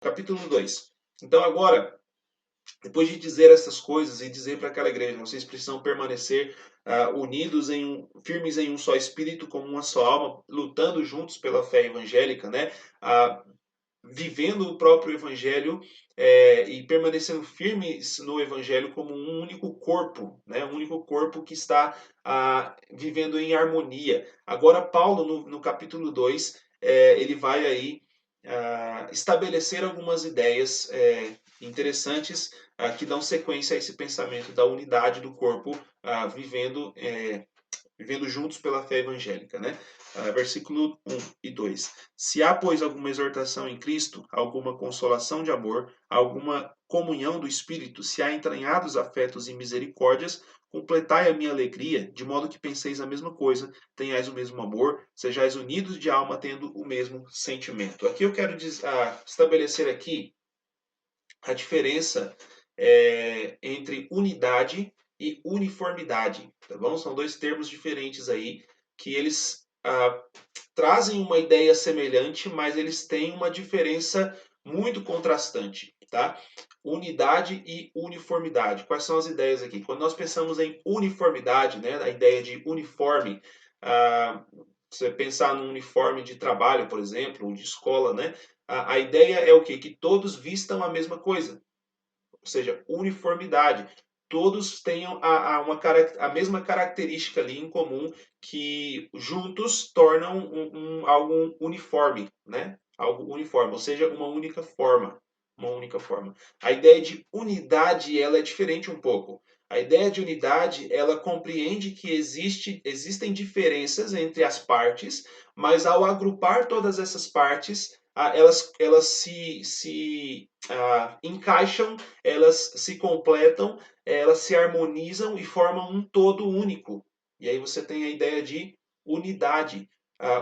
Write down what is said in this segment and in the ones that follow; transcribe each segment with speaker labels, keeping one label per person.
Speaker 1: Capítulo 2. Então agora, depois de dizer essas coisas e dizer para aquela igreja, vocês precisam permanecer unidos, firmes em um só espírito, como uma só alma, lutando juntos pela fé evangélica, né? Vivendo o próprio evangelho e permanecendo firmes no evangelho como um único corpo, né? Um único corpo que está vivendo em harmonia. Agora, Paulo, no capítulo 2, ele vai aí estabelecer algumas ideias interessantes que dão sequência a esse pensamento da unidade do corpo, vivendo juntos pela fé evangélica, né? Versículo 1 e 2. Se há, pois, alguma exortação em Cristo, alguma consolação de amor, alguma comunhão do Espírito, se há entranhados afetos e misericórdias, completai a minha alegria, de modo que penseis a mesma coisa, tenhais o mesmo amor, sejais unidos de alma, tendo o mesmo sentimento. Aqui eu quero estabelecer aqui a diferença entre unidade e uniformidade, tá bom? São dois termos diferentes aí que eles trazem uma ideia semelhante, mas eles têm uma diferença muito contrastante, tá? Unidade e uniformidade. Quais são as ideias aqui? Quando nós pensamos em uniformidade, né, a ideia de uniforme, você pensar num uniforme de trabalho, por exemplo, ou de escola, né? A ideia é o quê? Que todos vistam a mesma coisa, ou seja, uniformidade. Todos tenham a mesma característica ali em comum que juntos tornam algo uniforme, né? Algo uniforme, ou seja, uma única forma. Uma única forma. A ideia de unidade ela é diferente um pouco. A ideia de unidade ela compreende que existem diferenças entre as partes, mas ao agrupar todas essas partes, elas se encaixam, elas se completam, elas se harmonizam e formam um todo único. E aí você tem a ideia de unidade,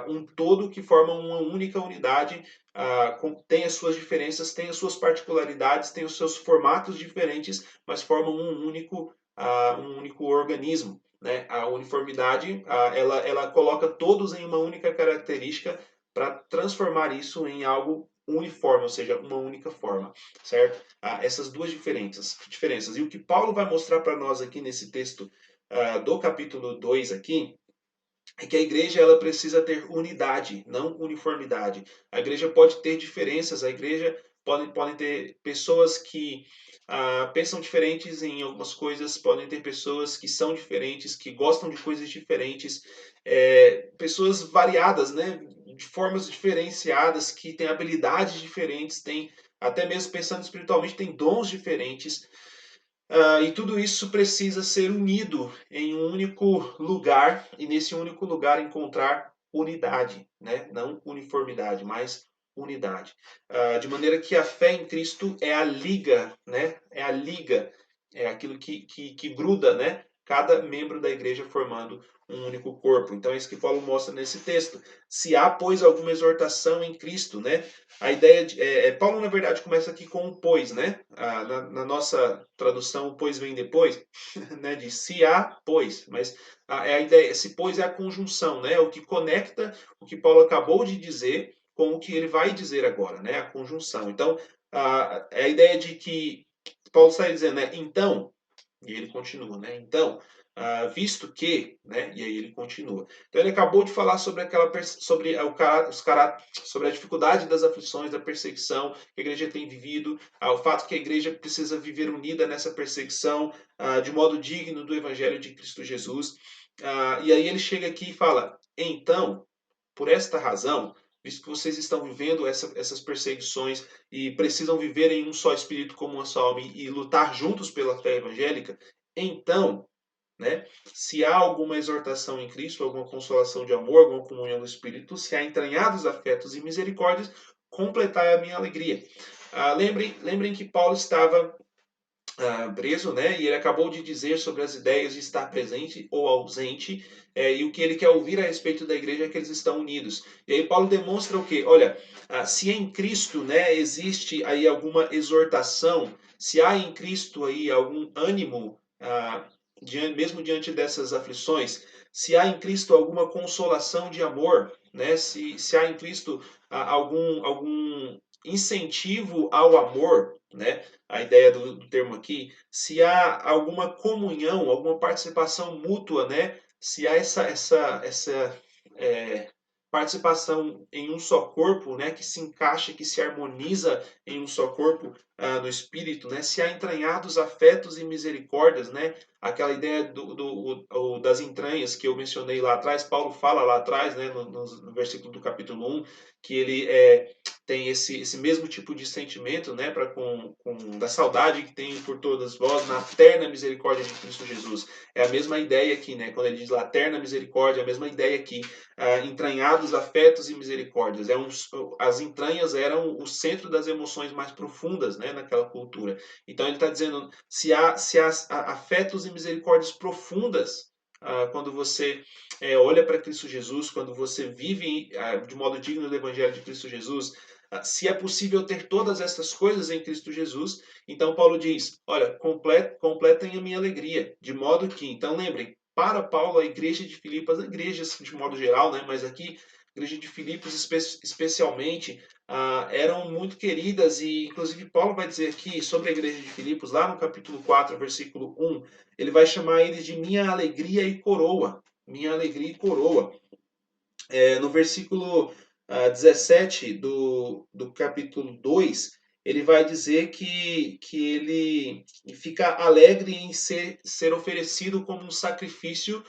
Speaker 1: um todo que forma uma única unidade, tem as suas diferenças, tem as suas particularidades, tem os seus formatos diferentes, mas formam um único organismo. Né? A uniformidade, ela coloca todos em uma única característica para transformar isso em algo uniforme, ou seja, uma única forma, certo? Essas duas diferenças. E o que Paulo vai mostrar para nós aqui nesse texto do capítulo 2 aqui, é que a igreja ela precisa ter unidade, não uniformidade. A igreja pode ter diferenças, a igreja pode ter pessoas que pensam diferentes em algumas coisas, podem ter pessoas que são diferentes, que gostam de coisas diferentes, pessoas variadas, né? De formas diferenciadas, que têm habilidades diferentes, têm, até mesmo pensando espiritualmente, têm dons diferentes. E tudo isso precisa ser unido em um único lugar, e nesse único lugar encontrar unidade, né? Não uniformidade, mas unidade. De maneira que a fé em Cristo é a liga, né? É a liga, é aquilo que gruda, né? Cada membro da igreja formando um único corpo. Então é isso que Paulo mostra nesse texto. Se há, pois, alguma exortação em Cristo, né? A ideia de Paulo, na verdade, começa aqui com o pois, né? Na nossa tradução, o pois vem depois, né? De se há, pois. Mas a ideia, esse pois é a conjunção, né? O que conecta o que Paulo acabou de dizer com o que ele vai dizer agora, né? A conjunção. Então, é a ideia de que Paulo está dizendo, né? Então, e ele continua, né? Então, visto que, né? E aí ele continua. Então ele acabou de falar sobre sobre a dificuldade das aflições, da perseguição que a igreja tem vivido, o fato que a igreja precisa viver unida nessa perseguição, de modo digno do evangelho de Cristo Jesus. E aí ele chega aqui e fala: então, por esta razão, visto que vocês estão vivendo essas perseguições e precisam viver em um só espírito como uma só alma e lutar juntos pela fé evangélica, então, né, se há alguma exortação em Cristo, alguma consolação de amor, alguma comunhão do Espírito, se há entranhados afetos e misericórdias, completai a minha alegria. Lembrem que Paulo estava preso, né? E ele acabou de dizer sobre as ideias de estar presente ou ausente, e o que ele quer ouvir a respeito da igreja é que eles estão unidos. E aí Paulo demonstra o quê? Olha, se em Cristo, né, existe aí alguma exortação, se há em Cristo aí algum ânimo, mesmo diante dessas aflições, se há em Cristo alguma consolação de amor, né? Se há em Cristo algum incentivo ao amor, né? A ideia do termo aqui, se há alguma comunhão, alguma participação mútua, né? Se há essa é, participação em um só corpo, né? Que se encaixa, que se harmoniza em um só corpo no espírito, né? Se há entranhados afetos e misericórdias, né? Aquela ideia das entranhas que eu mencionei lá atrás, Paulo fala lá atrás, né? No versículo do capítulo 1, que ele tem esse mesmo tipo de sentimento, né, da saudade que tem por todas vós na terna misericórdia de Cristo Jesus. É a mesma ideia aqui, né, quando ele diz lá terna misericórdia, é a mesma ideia aqui, entranhados afetos e misericórdias. As entranhas eram o centro das emoções mais profundas, né, naquela cultura. Então ele está dizendo, se há afetos e misericórdias profundas, quando você olha para Cristo Jesus, quando você vive de modo digno do Evangelho de Cristo Jesus, se é possível ter todas essas coisas em Cristo Jesus, então Paulo diz, olha, completem a minha alegria, de modo que, então lembrem, para Paulo, a igreja de Filipos, as igrejas de modo geral, né, mas aqui, a igreja de Filipos especialmente, eram muito queridas, e inclusive Paulo vai dizer aqui sobre a igreja de Filipos, lá no capítulo 4, versículo 1, ele vai chamar eles de minha alegria e coroa. Minha alegria e coroa. No versículo 17 do capítulo 2, ele vai dizer que ele fica alegre em ser oferecido como um sacrifício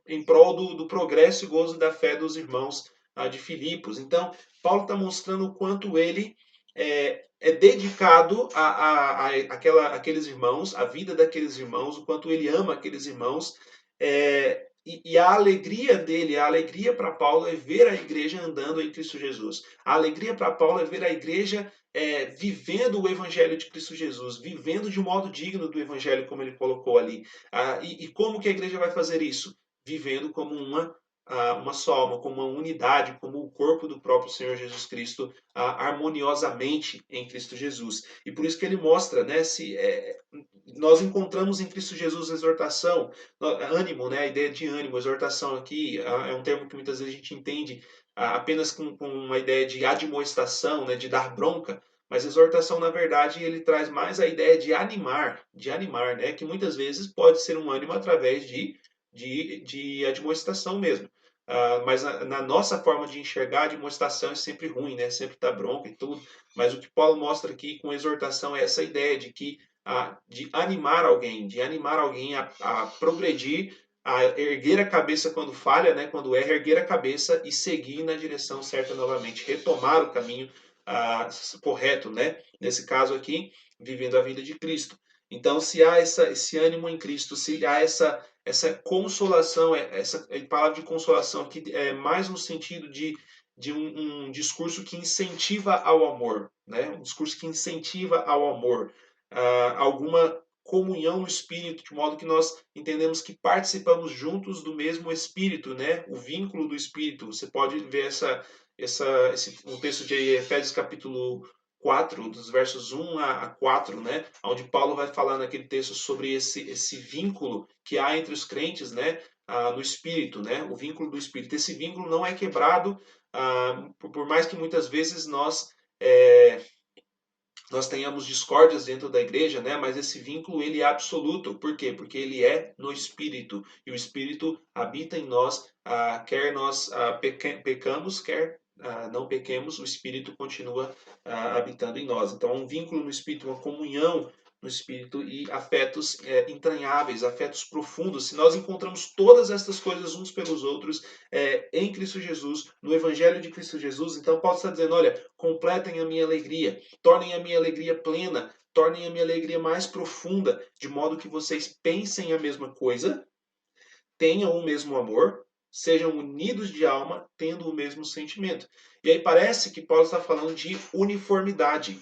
Speaker 1: em prol do progresso e gozo da fé dos irmãos de Filipos. Então, Paulo está mostrando o quanto ele é dedicado àqueles irmãos, à vida daqueles irmãos, o quanto ele ama aqueles irmãos, e a alegria dele, a alegria para Paulo é ver a igreja andando em Cristo Jesus. A alegria para Paulo é ver a igreja vivendo o evangelho de Cristo Jesus, vivendo de modo digno do evangelho, como ele colocou ali. E como que a igreja vai fazer isso? Vivendo como uma só alma, como uma unidade, como o corpo do próprio Senhor Jesus Cristo, harmoniosamente em Cristo Jesus. E por isso que ele mostra, né, nós encontramos em Cristo Jesus exortação, ânimo, né? A ideia de ânimo, exortação aqui é um termo que muitas vezes a gente entende apenas com uma ideia de admoestação, né? De dar bronca, mas exortação, na verdade, ele traz mais a ideia de animar, né? Que muitas vezes pode ser um ânimo através de admoestação mesmo. Mas na nossa forma de enxergar, a admoestação é sempre ruim, né? Sempre dá bronca e tudo. Mas o que Paulo mostra aqui com exortação é essa ideia de que de animar alguém a progredir, a erguer a cabeça quando falha, né, quando erra, erguer a cabeça e seguir na direção certa novamente, retomar o caminho correto, né? Nesse caso aqui, vivendo a vida de Cristo. Então, se há esse ânimo em Cristo, se há essa consolação, essa palavra de consolação aqui é mais no sentido de um discurso que incentiva ao amor, né? Um discurso que incentiva ao amor, alguma comunhão no Espírito, de modo que nós entendemos que participamos juntos do mesmo Espírito, né? O vínculo do Espírito. Você pode ver um texto de Efésios capítulo 4, dos versos 1 a 4, né? Onde Paulo vai falar naquele texto sobre esse vínculo que há entre os crentes, né? No Espírito, né? O vínculo do Espírito. Esse vínculo não é quebrado, por mais que muitas vezes nós tenhamos discórdias dentro da igreja, né? Mas esse vínculo ele é absoluto. Por quê? Porque ele é no Espírito. E o Espírito habita em nós, quer nós pecamos, quer não pequemos, o Espírito continua habitando em nós. Então, um vínculo no Espírito, uma comunhão no Espírito e afetos entranháveis, afetos profundos. Se nós encontramos todas essas coisas uns pelos outros em Cristo Jesus, no Evangelho de Cristo Jesus, então Paulo está dizendo, olha, completem a minha alegria, tornem a minha alegria plena, tornem a minha alegria mais profunda, de modo que vocês pensem a mesma coisa, tenham o mesmo amor, sejam unidos de alma, tendo o mesmo sentimento. E aí parece que Paulo está falando de uniformidade,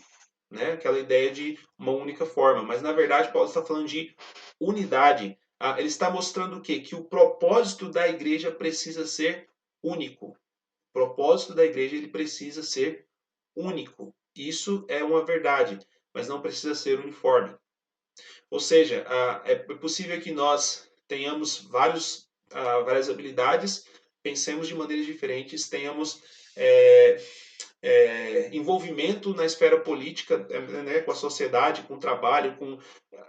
Speaker 1: né? Aquela ideia de uma única forma, mas na verdade Paulo está falando de unidade. Ele está mostrando o quê? Que o propósito da igreja precisa ser único. O propósito da igreja ele precisa ser único. Isso é uma verdade, mas não precisa ser uniforme. Ou seja, é possível que nós tenhamos várias habilidades, pensemos de maneiras diferentes, tenhamos envolvimento na esfera política, né, com a sociedade, com o trabalho, com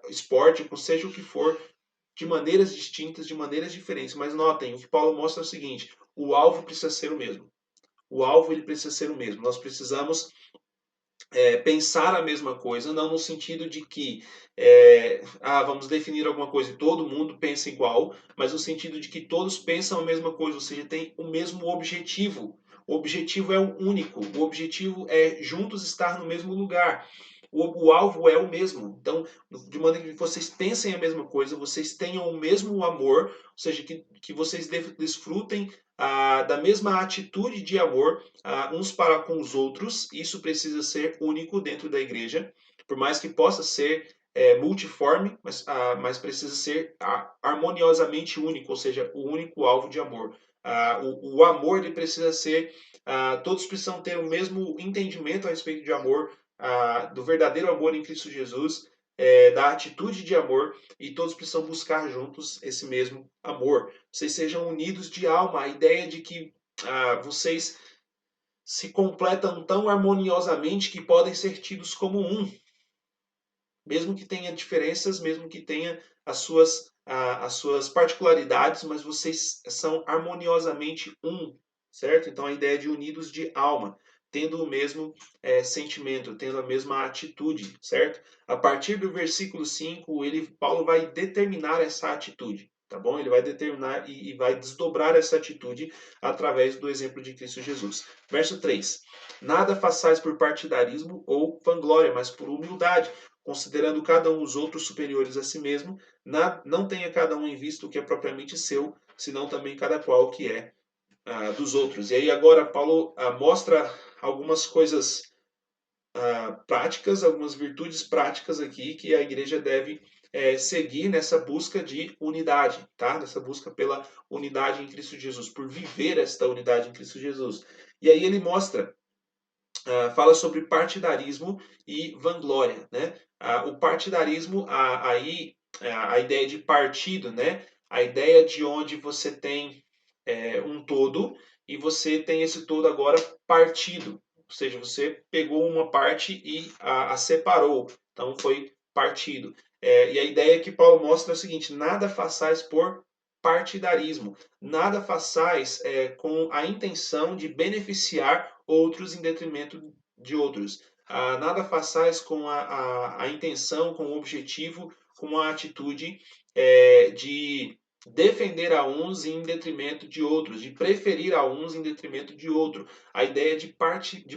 Speaker 1: esporte, com seja o que for, de maneiras distintas, de maneiras diferentes. Mas notem, o que Paulo mostra é o seguinte: o alvo precisa ser o mesmo. O alvo ele precisa ser o mesmo. Nós precisamos pensar a mesma coisa, não no sentido de que vamos definir alguma coisa e todo mundo pensa igual, mas no sentido de que todos pensam a mesma coisa, ou seja, tem o mesmo objetivo. O objetivo é o único, o objetivo é juntos estar no mesmo lugar. O alvo é o mesmo. Então, de maneira que vocês pensem a mesma coisa, vocês tenham o mesmo amor, ou seja, que vocês desfrutem da mesma atitude de amor uns para com os outros. Isso precisa ser único dentro da igreja, por mais que possa ser multiforme, mas precisa ser harmoniosamente único, ou seja, o único alvo de amor. O amor ele precisa ser, todos precisam ter o mesmo entendimento a respeito de amor, do verdadeiro amor em Cristo Jesus, da atitude de amor, e todos precisam buscar juntos esse mesmo amor. Vocês sejam unidos de alma, a ideia de que vocês se completam tão harmoniosamente que podem ser tidos como um, mesmo que tenha diferenças, mesmo que tenha as suas particularidades, mas vocês são harmoniosamente um, certo? Então a ideia de unidos de alma, tendo o mesmo sentimento, tendo a mesma atitude, certo? A partir do versículo 5, Paulo vai determinar essa atitude, tá bom? Ele vai determinar e vai desdobrar essa atitude através do exemplo de Cristo Jesus. Verso 3. Nada façais por partidarismo ou vanglória, mas por humildade, considerando cada um os outros superiores a si mesmo, não tenha cada um em vista o que é propriamente seu, senão também cada qual o que é dos outros. E aí agora Paulo mostra algumas coisas práticas, algumas virtudes práticas aqui que a igreja deve seguir nessa busca de unidade, tá? Nessa busca pela unidade em Cristo Jesus, por viver esta unidade em Cristo Jesus. E aí ele mostra, fala sobre partidarismo e vanglória, né? O partidarismo, aí a ideia de partido, né? A ideia de onde você tem um todo e você tem esse todo agora partido, ou seja, você pegou uma parte e a separou, então foi partido. E a ideia que Paulo mostra é o seguinte: nada façais por partidarismo, nada façais com a intenção de beneficiar outros em detrimento de outros. Nada façais com a intenção, com o objetivo, com a atitude de defender a uns em detrimento de outros, de preferir a uns em detrimento de outro. A ideia de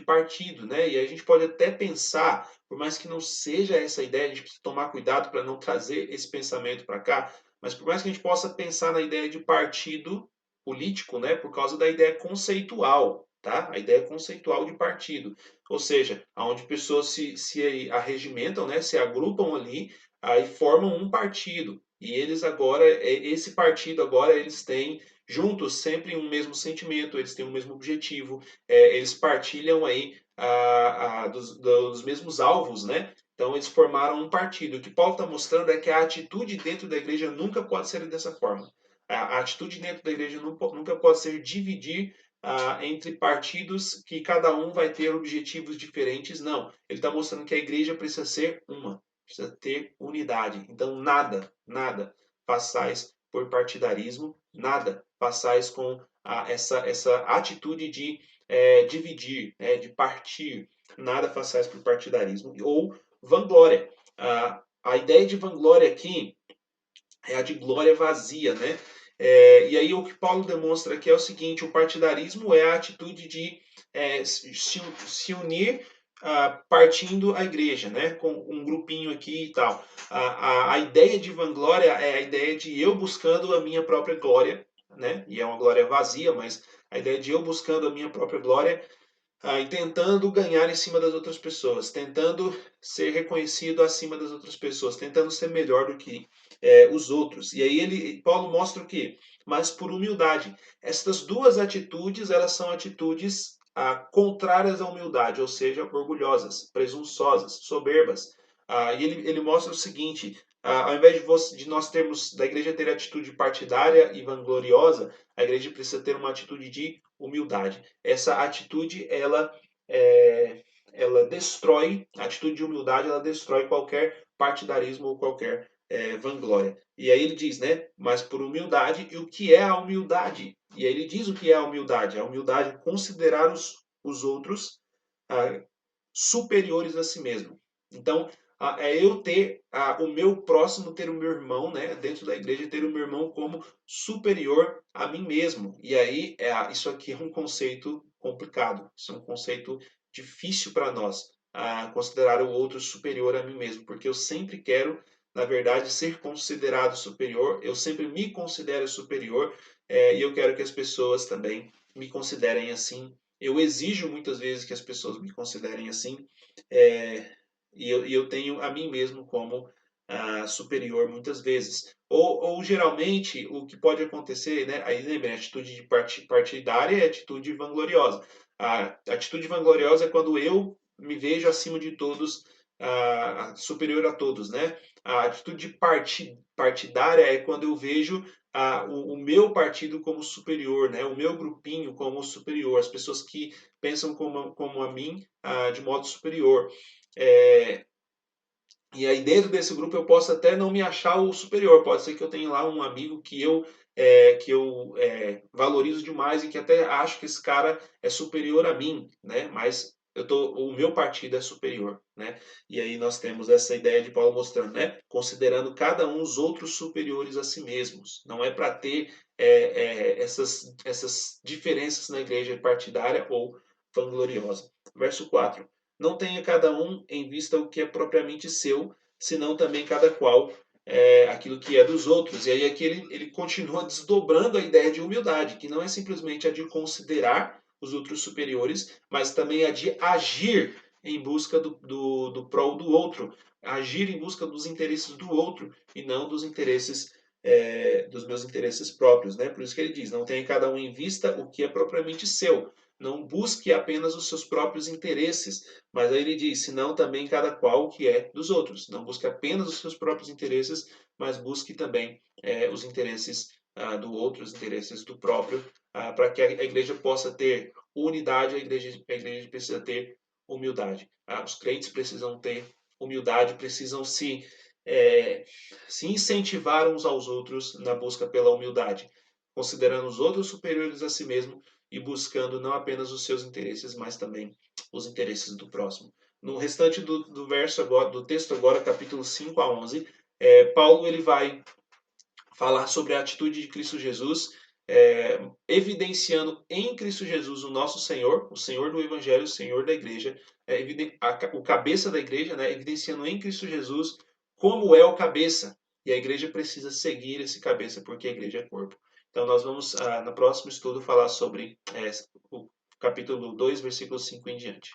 Speaker 1: partido, né? E a gente pode até pensar, por mais que não seja essa ideia, a gente precisa tomar cuidado para não trazer esse pensamento para cá, mas por mais que a gente possa pensar na ideia de partido político, né? Por causa da ideia conceitual, tá? A ideia conceitual de partido. Ou seja, onde pessoas se arregimentam, né? Se agrupam ali, aí formam um partido. E eles agora, esse partido agora, eles têm juntos sempre um mesmo sentimento, eles têm um mesmo objetivo, eles partilham aí dos mesmos alvos, né? Então eles formaram um partido. O que Paulo está mostrando é que a atitude dentro da igreja nunca pode ser dessa forma. A atitude dentro da igreja nunca pode ser dividir entre partidos que cada um vai ter objetivos diferentes. Não. Ele está mostrando que a igreja precisa ser uma, precisa ter unidade. Então, nada façais por partidarismo, nada façais com essa atitude de dividir, de partir, nada façais por partidarismo ou vanglória. A ideia de vanglória aqui é a de glória vazia, né? E aí o que Paulo demonstra aqui é o seguinte: o partidarismo é a atitude de se unir partindo a igreja, né? Com um grupinho aqui e tal. A ideia de vanglória é a ideia de eu buscando a minha própria glória, né? E é uma glória vazia, mas a ideia de eu buscando a minha própria glória e tentando ganhar em cima das outras pessoas, tentando ser reconhecido acima das outras pessoas, tentando ser melhor do que os outros. E aí Paulo mostra o quê? Mas por humildade. Estas duas atitudes, elas são atitudes contrárias à humildade, ou seja, orgulhosas, presunçosas, soberbas. E ele mostra o seguinte: ao invés de nós termos, da igreja ter atitude partidária e vangloriosa, a igreja precisa ter uma atitude de humildade. Essa atitude, ela ela destrói, a atitude de humildade, ela destrói qualquer partidarismo ou qualquer vanglória. E aí ele diz, né? Mas por humildade, e o que é a humildade? E aí ele diz o que é a humildade. A humildade é considerar os outros superiores a si mesmo. Então, é eu ter o meu próximo, ter o meu irmão, né, dentro da igreja, ter o meu irmão como superior a mim mesmo. E aí, isso aqui é um conceito complicado, isso é um conceito difícil para nós, considerar o outro superior a mim mesmo, porque eu sempre quero, na verdade, ser considerado superior, eu sempre me considero superior, e eu quero que as pessoas também me considerem assim. Eu exijo muitas vezes que as pessoas me considerem assim, é, e eu tenho a mim mesmo como superior muitas vezes. Ou geralmente o que pode acontecer, né? Aí lembrem, a atitude de partidária é a atitude vangloriosa. A atitude vangloriosa é quando eu me vejo acima de todos, superior a todos, né? A atitude partidária é quando eu vejo o meu partido como superior, né? O meu grupinho como superior, as pessoas que pensam como a mim de modo superior. É, e aí dentro desse grupo eu posso até não me achar o superior, pode ser que eu tenha lá um amigo que eu valorizo demais e que até acho que esse cara é superior a mim, né? Mas o meu partido é superior, né? E aí nós temos essa ideia de Paulo mostrando, né? Considerando cada um os outros superiores a si mesmos. Não é para ter essas diferenças na igreja partidária ou vangloriosa. Verso 4. Não tenha cada um em vista o que é propriamente seu, senão também cada qual aquilo que é dos outros. E aí aqui ele continua desdobrando a ideia de humildade, que não é simplesmente a de considerar os outros superiores, mas também a de agir em busca do prol do outro, agir em busca dos interesses do outro e não dos interesses dos meus interesses próprios, né? Por isso que ele diz: não tenha cada um em vista o que é propriamente seu, não busque apenas os seus próprios interesses, mas aí ele diz: senão também cada qual o que é dos outros. Não busque apenas os seus próprios interesses, mas busque também os interesses do outro, os interesses do próprio, para que a igreja possa ter unidade, a igreja precisa ter humildade. Os crentes precisam ter humildade, precisam se incentivar uns aos outros na busca pela humildade, considerando os outros superiores a si mesmo e buscando não apenas os seus interesses, mas também os interesses do próximo. No restante do verso agora, do texto agora, capítulo 5 a 11, Paulo ele vai falar sobre a atitude de Cristo Jesus, evidenciando em Cristo Jesus o nosso Senhor, o Senhor do Evangelho, o Senhor da Igreja, o cabeça da Igreja, né, evidenciando em Cristo Jesus como é o cabeça. E a Igreja precisa seguir esse cabeça, porque a Igreja é corpo. Então nós vamos, no próximo estudo, falar sobre o capítulo 2, versículo 5 em diante.